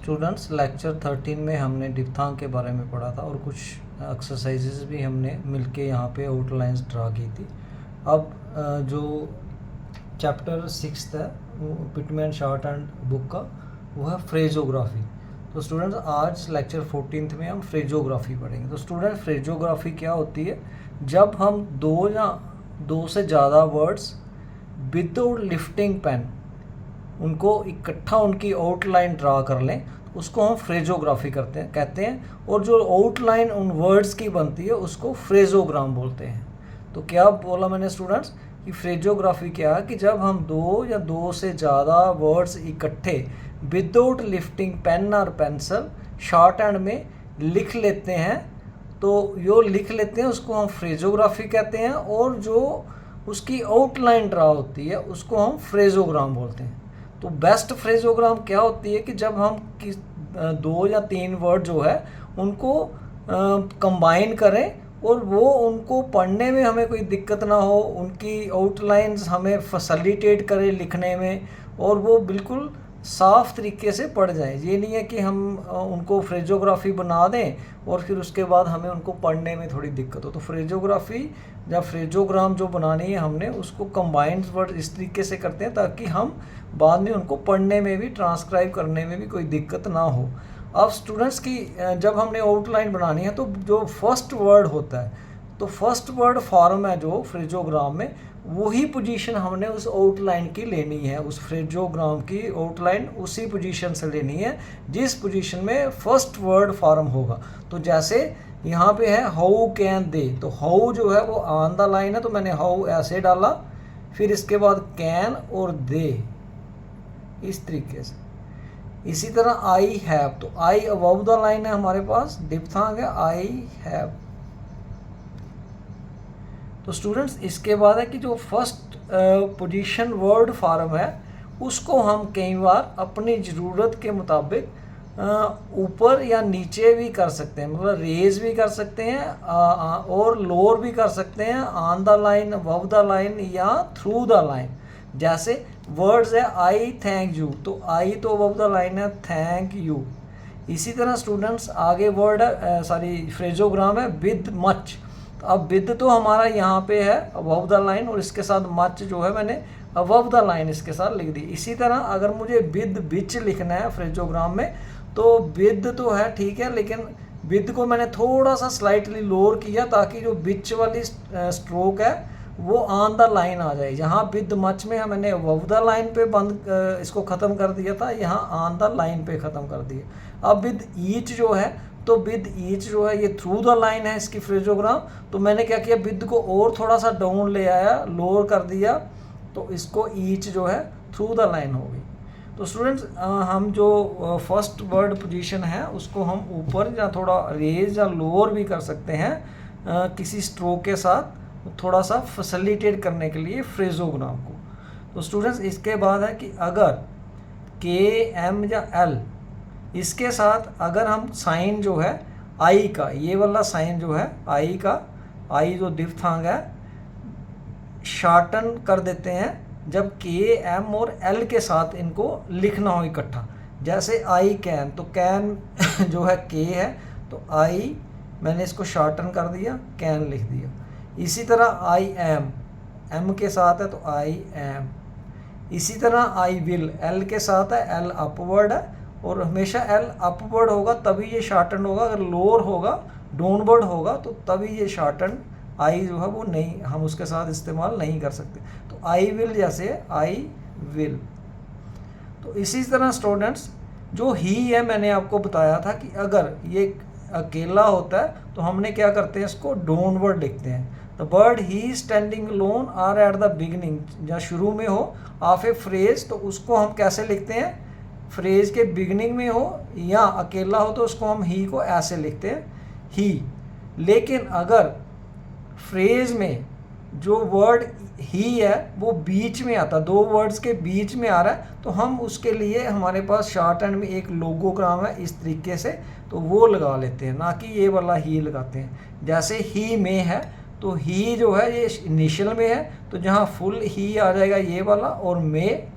Students lecture 13 में हमने डिप्थांग के बारे में पढ़ा था और कुछ एक्सरसाइजेज भी हमने मिलके यहाँ पे आउटलाइंस ड्रा की थी। अब जो चैप्टर 6 है पिटमैन शॉर्ट हैंड बुक का, वो है फ्रेजोग्राफी। तो स्टूडेंट्स आज लेक्चर 14 में हम फ्रेजोग्राफी पढ़ेंगे। तो स्टूडेंट फ्रेजोग्राफी क्या होती है? जब हम दो से ज़्यादा वर्ड्स विदाउट लिफ्टिंग पेन उनको इकट्ठा उनकी आउटलाइन ड्रा कर लें, उसको हम फ्रेजोग्राफी कहते हैं। और जो आउटलाइन उन वर्ड्स की बनती है उसको फ्रेजोग्राम बोलते हैं। तो क्या बोला मैंने स्टूडेंट्स कि फ्रेजोग्राफी क्या है कि जब हम दो से ज़्यादा वर्ड्स इकट्ठे विदाउट लिफ्टिंग पेन और पेंसिल शॉर्ट हैंड में लिख लेते हैं, तो जो लिख लेते हैं उसको हम फ्रेजोग्राफी कहते हैं। और जो उसकी आउटलाइन ड्रा होती है उसको हम फ्रेजोग्राम बोलते हैं। तो बेस्ट फ्रेजोग्राम क्या होती है कि जब हम दो या तीन वर्ड जो है उनको कंबाइन करें और वो उनको पढ़ने में हमें कोई दिक्कत ना हो, उनकी आउटलाइंस हमें फैसिलिटेट करे लिखने में और वो बिल्कुल साफ़ तरीके से पढ़ जाए। ये नहीं है कि हम उनको फ्रेजोग्राफी बना दें और फिर उसके बाद हमें उनको पढ़ने में थोड़ी दिक्कत हो। तो फ्रेजोग्राफी या फ्रेजोग्राम जो बनानी है हमने, उसको कंबाइंड वर्ड इस तरीके से करते हैं ताकि हम बाद में उनको पढ़ने में भी, ट्रांसक्राइब करने में भी कोई दिक्कत ना हो। अब स्टूडेंट्स की जब हमने आउटलाइन बनानी है तो जो फर्स्ट वर्ड होता है, तो फर्स्ट वर्ड फॉर्म है जो फ्रेजोग्राम में, वही पोजीशन हमने उस आउटलाइन की लेनी है। उस फ्रेजोग्राम की आउटलाइन उसी पोजीशन से लेनी है जिस पोजीशन में फर्स्ट वर्ड फॉर्म होगा। तो जैसे यहाँ पे है हाउ कैन दे, तो हाउ जो है वो ऑन द लाइन है, तो मैंने हाउ ऐसे डाला, फिर इसके बाद कैन और दे इस तरीके से। इसी तरह आई हैव, तो आई अबव द लाइन है हमारे पास, डिप्थांग है आई हैव। तो स्टूडेंट्स इसके बाद है कि जो फर्स्ट पोजीशन वर्ड फॉर्म है उसको हम कई बार अपनी ज़रूरत के मुताबिक ऊपर या नीचे भी कर सकते हैं, मतलब रेज भी कर सकते हैं और लोअर भी कर सकते हैं, on the line, above the line या थ्रू द लाइन। जैसे वर्ड्स है आई थैंक यू, तो आई तो अबव द लाइन है, थैंक यू। इसी तरह स्टूडेंट्स आगे वर्ड है फ्रेजोग्राम है विद मच। तो अब विद तो हमारा यहाँ पे है अबव द लाइन और इसके साथ मच जो है मैंने अबव द लाइन इसके साथ लिख दी। इसी तरह अगर मुझे विद विच लिखना है फ्रेजोग्राम में, तो विद तो है ठीक है, लेकिन विद को मैंने थोड़ा सा स्लाइटली लोअर किया ताकि जो विच वाली स्ट्रोक है वो ऑन द लाइन आ जाए। यहाँ विद मच में मैंने अबव द लाइन पे इसको ख़त्म कर दिया था, यहाँ ऑन द लाइन पे ख़त्म कर दिया। अब विद ईच जो है, तो विद ईच जो है ये थ्रू द लाइन है इसकी फ्रेजोग्राम, तो मैंने क्या किया विद को और थोड़ा सा डाउन ले आया, लोअर कर दिया, तो इसको ईच जो है थ्रू द लाइन हो गई। तो स्टूडेंट्स हम जो फर्स्ट वर्ड पोजीशन है उसको हम ऊपर या थोड़ा रेज या लोअर भी कर सकते हैं किसी स्ट्रोक के साथ, थोड़ा सा फैसिलिटेट करने के लिए फ्रेजोग्राम को। तो स्टूडेंट्स इसके बाद है कि अगर के एम या एल इसके साथ अगर हम साइन जो है आई का, ये वाला साइन जो है आई का, आई जो डिप्थांग है, शॉर्टन कर देते हैं जब के एम और एल के साथ इनको लिखना हो इकट्ठा। जैसे आई कैन, तो कैन जो है के है, तो आई मैंने इसको शॉर्टन कर दिया, कैन लिख दिया। इसी तरह आई एम, एम के साथ है तो आई एम। इसी तरह आई विल, एल के साथ है, एल अपवर्ड है और हमेशा एल अपवर्ड होगा तभी ये शॉर्टन होगा, अगर लोअर होगा, डाउनवर्ड होगा, तो तभी ये शॉर्टन आई जो है वो नहीं, हम उसके साथ इस्तेमाल नहीं कर सकते। तो आई विल जैसे आई विल। तो इसी तरह स्टूडेंट्स जो ही है, मैंने आपको बताया था कि अगर ये अकेला होता है तो हमने क्या करते हैं, इसको डाउनवर्ड लिखते हैं। The bird he standing lone are at the beginning, या शुरू में हो ऑफ ए फ्रेज, तो उसको हम कैसे लिखते हैं, फ्रेज के बिगिनिंग में हो या अकेला हो तो उसको हम ही को ऐसे लिखते हैं, ही। लेकिन अगर फ्रेज में जो वर्ड ही है वो बीच में आता, दो वर्ड्स के बीच में आ रहा है, तो हम उसके लिए हमारे पास शॉर्ट हैंड में एक लोगोग्राम है इस तरीके से, तो वो लगा लेते हैं, ना कि ये वाला ही लगाते हैं। जैसे ही में है, तो ही जो है ये इनिशियल में है, तो जहाँ फुल ही आ जाएगा ये वाला और में।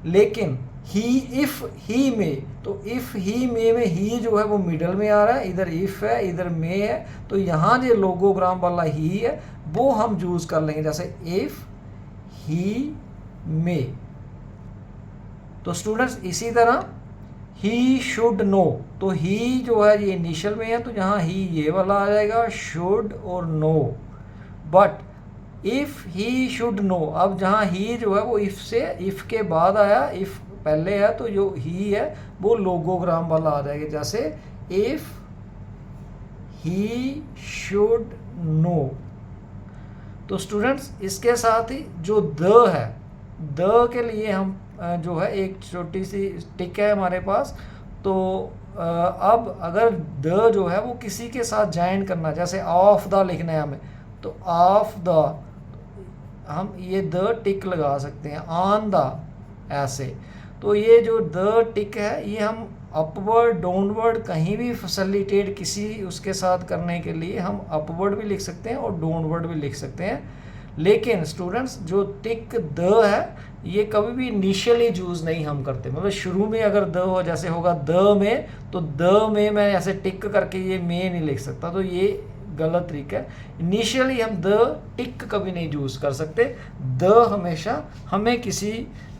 लेकिन ही, इफ़ ही में, तो इफ़ ही में ही जो है वो मिडल में आ रहा है, इधर इफ़ है इधर में है, तो यहाँ जो लोगोग्राम वाला ही है वो हम यूज़ कर लेंगे, जैसे इफ़ ही में। तो स्टूडेंट्स इसी तरह ही शुड नो, तो ही जो है ये इनिशियल में है, तो यहाँ ही ये वाला आ जाएगा, शुड और know. But if he should know, अब जहाँ ही जो है वो इफ़ से, इफ़ के बाद आया, इफ़ पहले है तो जो ही है वो लोगोग्राम वाला आ जाएगा, जैसे इफ़ ही शुड नो। तो स्टूडेंट्स इसके साथ ही जो द है, द के लिए हम जो है एक छोटी सी टिक है हमारे पास। तो अब अगर द जो है वो किसी के साथ ज्वाइन करना, जैसे ऑफ द लिखना है हमें, तो ऑफ द हम ये द टिक लगा सकते हैं, ऑन द ऐसे। तो ये जो द टिक है ये हम अपवर्ड डाउनवर्ड कहीं भी फैसिलिटेट किसी उसके साथ करने के लिए हम अपवर्ड भी लिख सकते हैं और डाउनवर्ड भी लिख सकते हैं। लेकिन स्टूडेंट्स जो टिक द है ये कभी भी इनिशियली यूज़ नहीं हम करते, मतलब शुरू में अगर द हो, जैसे होगा द में, तो द में मैं ऐसे टिक करके ये में नहीं लिख सकता, तो ये गलत तरीका है। इनिशियली हम द टिक कभी नहीं यूज़ कर सकते, द हमेशा हमें किसी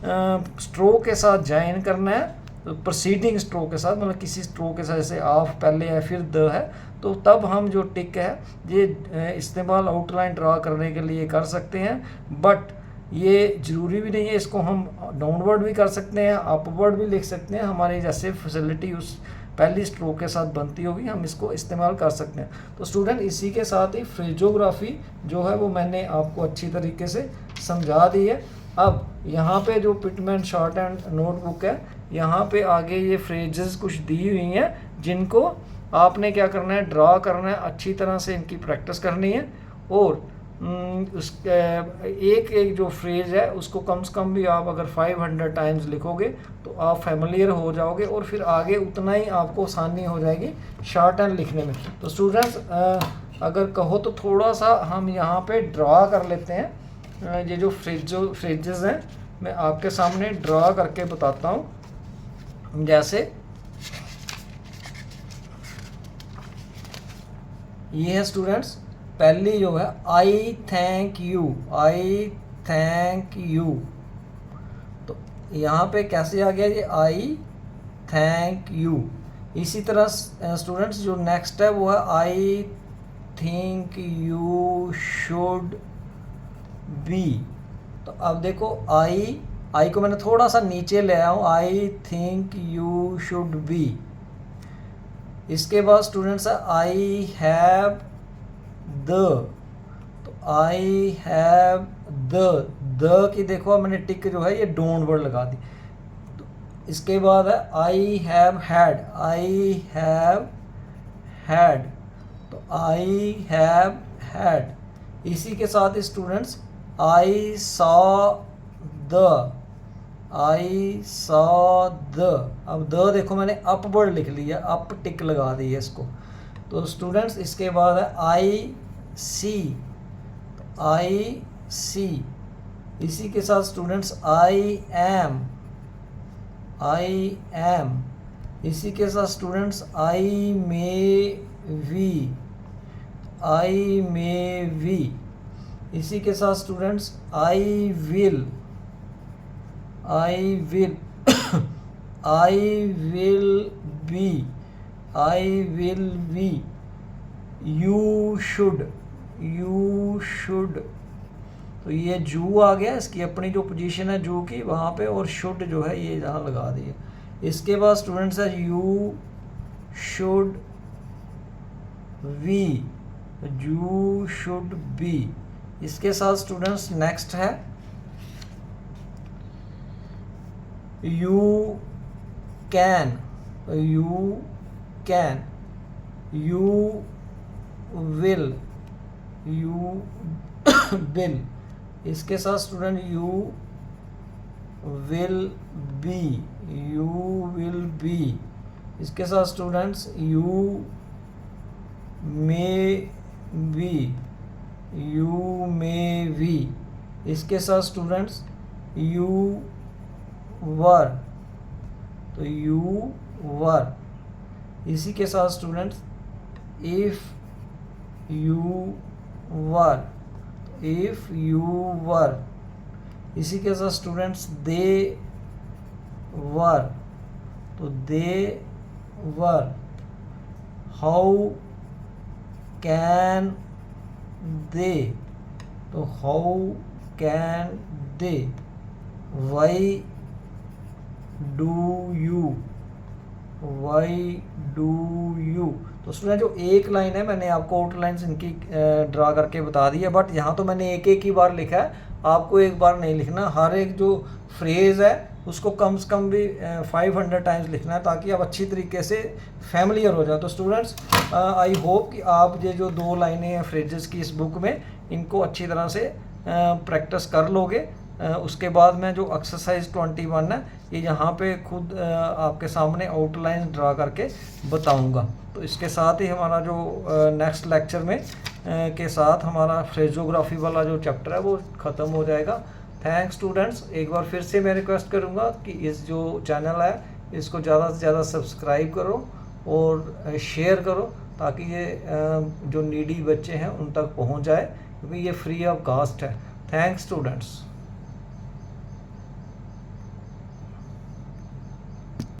स्ट्रोक के साथ ज्वाइन करना है, तो प्रोसीडिंग स्ट्रोक के साथ, मतलब किसी स्ट्रोक के साथ, जैसे ऑफ पहले है फिर द है, तो तब हम जो टिक है ये इस्तेमाल आउटलाइन ड्रा करने के लिए कर सकते हैं। बट ये ज़रूरी भी नहीं है, इसको हम डाउनवर्ड भी कर सकते हैं, अपवर्ड भी लिख सकते हैं, हमारी जैसे फैसिलिटी उस पहली स्ट्रोक के साथ बनती होगी हम इसको इस्तेमाल कर सकते हैं। तो स्टूडेंट इसी के साथ ही फ्रेजोग्राफी जो है वो मैंने आपको अच्छी तरीके से समझा दी है। अब यहाँ पे जो पिटमैन शॉर्ट एंड नोटबुक है, यहाँ पे आगे ये फ्रेजेस कुछ दी हुई हैं जिनको आपने क्या करना है, ड्रा करना है, अच्छी तरह से इनकी प्रैक्टिस करनी है। और एक एक जो फ्रेज है उसको कम से कम भी आप अगर 500 टाइम्स लिखोगे तो आप फेमिलियर हो जाओगे और फिर आगे उतना ही आपको आसानी हो जाएगी शॉर्ट हैंड लिखने में। तो स्टूडेंट्स अगर कहो तो थोड़ा सा हम यहाँ पे ड्रा कर लेते हैं, ये जो फ्रेजेस हैं मैं आपके सामने ड्रा करके बताता हूँ। जैसे ये है स्टूडेंट्स, पहली जो है आई thank you, I thank you, तो यहाँ पे कैसे आ गया ये आई थैंक यू। इसी तरह स्टूडेंट्स जो नेक्स्ट है वो है I think you should B. तो अब देखो आई को मैंने थोड़ा सा नीचे ले आया हूँ, I think you should be. इसके बाद स्टूडेंट्स है आई हैव द, तो आई हैव द की देखो मैंने टिक जो है ये डाउनवर्ड लगा दी। तो इसके बाद है I have had, I have had, तो आई हैव हैड। इसी के साथ students I saw the, I saw the, अब द देखो मैंने अपवर्ड लिख लिया, अप टिक लगा दी है इसको। तो स्टूडेंट्स इसके बाद है आई सी, तो आई सी। इसी के साथ students I am, I am. इसी के साथ students I may be, I may be. इसी के साथ students I will, I will, I will be, I will be. You should, you should, तो ये जू आ गया, इसकी अपनी जो पोजीशन है जू की वहाँ पे, और शुड जो है ये जहाँ लगा दी है। इसके बाद स्टूडेंट्स है you should be, you should be. इसके साथ स्टूडेंट्स नेक्स्ट है you can, you can, you will, you will. इसके साथ student you will be, you will be. इसके साथ students you may be, you may be. इसके साथ स्टूडेंट्स यू वर, तो यू वर। इसी के साथ students if you were, if you were. इसी के साथ स्टूडेंट्स दे वर, तो दे वर। हाउ कैन दे, तो how can they. Why do you, why do you. तो स्टूडेंट जो एक लाइन है मैंने आपको आउटलाइंस इनकी ड्रा करके बता दी है, बट यहाँ तो मैंने एक एक ही बार लिखा है, आपको एक बार नहीं लिखना। हर एक जो फ्रेज़ है उसको कम से कम भी 500 टाइम्स लिखना है, ताकि आप अच्छी तरीके से फैमिलियर हो जाए। तो स्टूडेंट्स आई होप कि आप ये जो 2 लाइनें हैं फ्रेजेस की इस बुक में, इनको अच्छी तरह से प्रैक्टिस कर लोगे। उसके बाद में जो एक्सरसाइज 21 है ये यहाँ पे खुद आपके सामने आउटलाइन ड्रा करके बताऊँगा। तो इसके साथ ही हमारा जो नेक्स्ट लेक्चर में के साथ हमारा फ्रेजोग्राफी वाला जो चैप्टर है वो ख़त्म हो जाएगा। Thanks students. एक बार फिर से मैं रिक्वेस्ट करूँगा कि इस जो चैनल है इसको ज़्यादा से ज़्यादा सब्सक्राइब करो और शेयर करो, ताकि ये जो नीडी बच्चे हैं उन तक पहुँच जाए, क्योंकि ये फ्री ऑफ कॉस्ट है। Thanks students.